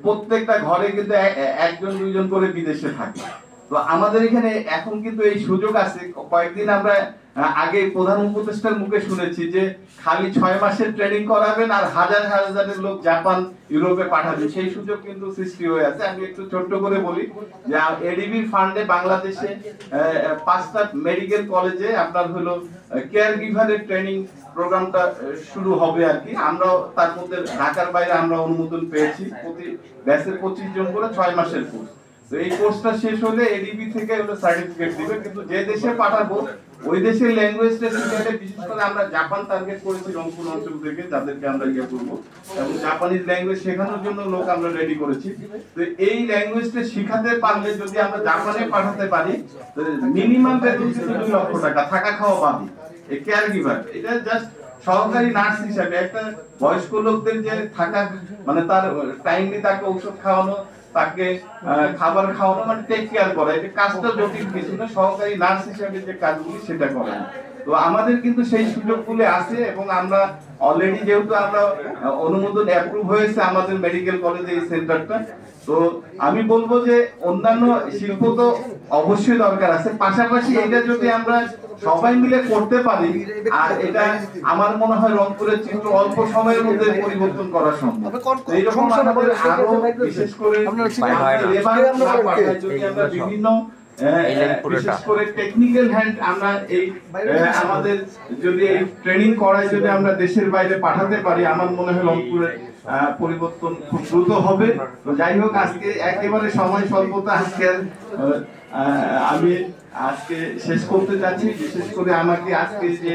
প্রত্যেকটা ঘরে কিন্তু একজন দুইজন করে বিদেশে থাকে। তো আমাদের এখানে এখন কিন্তু এই সুযোগ আছে। কয়েকদিন আমরা আগে প্রধান উপদেষ্টার মুখে শুনেছি যে খালি 6 মাসের ট্রেনিং করাবেন আর হাজার হাজারের লোক জাপান ইউরোপে পাঠাবেন, সেই সুযোগ কিন্তু সৃষ্টি হয়ে আছে। আমি একটু ছোট্ট করে বলি যে এডিবি ফান্ডে বাংলাদেশে 5টা মেডিকেল কলেজে আপনার হলো কেয়ার গিভারের ট্রেনিং প্রোগ্রামটা শুরু হবে আর কি। আমরাও তার মধ্যে ঢাকার বাইরে আমরা অনুমোদন পেয়েছি। প্রতি ব্যাচে 25 জন করে 6 মাসের কোর্স। তো এই কোর্সটা শেষ হলে এডিবি থেকে হলো সার্টিফিকেট দিবে, কিন্তু যে দেশে পাঠাবো ওই দেশের ল্যাঙ্গুয়েজটা শিখাতে, বিশেষ করে আমরা জাপান টার্গেট করেছি রংপুর অঞ্চল থেকে, যাদেরকে আমরা ইয়ে করবো এবং জাপানিজ ল্যাঙ্গুয়েজ শেখানোর জন্য লোক আমরা রেডি করেছি। তো এই ল্যাঙ্গুয়েজটা শিখাতে পারলে যদি আমরা জাপানে পাঠাতে পারি, মিনিমাম বেতন কিন্তু 2 লক্ষ টাকা, থাকা খাওয়া বাদে। এই কেয়ার গিভার এটা জাস্ট সহকারী নার্স হিসাবে একটা বয়স্ক লোকদের যে থাকা, মানে তার টাইমলি তাকে ঔষধ খাওয়ানো, তাকে খাবার খাওয়ানো, মানে টেক কেয়ার করা, এটা কাজটা জটিল কিছু না। সহকারী নার্স হিসেবে যে কাজগুলি সেটা করে। তো আমাদের কিন্তু সেই সুযোগগুলি আছে এবং আমরা অলরেডি যেহেতু আমরা অনুমোদন অ্যাপ্রুভ হয়েছে আমাদের মেডিকেল কলেজে এই সেন্টারটা। তো আমি বলবো যে অন্যান্য শিল্প তো অবশ্যই দরকার আছে, পাশাপাশি এটা যদি আমরা সবাই মিলে করতে পারি, আর এটা আমার মনে হয় রংপুরের চিত্র অল্প সময়ের মধ্যে পরিবর্তন করা সম্ভব। এইরকম আমাদের আরো বিশেষ করে যদি আমরা বিভিন্ন বিশেষ করে টেকনিক্যাল হ্যান্ড আমরা এই আমাদের যদি এই ট্রেনিং করায় যদি আমরা দেশের বাইরে পাঠাতে পারি, আমার মনে হয় রংপুরের পরিবর্তন খুব দ্রুত হবে। তো যাই হোক, আজকে একেবারে সময় স্বল্পতা, আজকে আমি আজকে শেষ করতে যাচ্ছি। বিশেষ করে আমাকে আজকে যে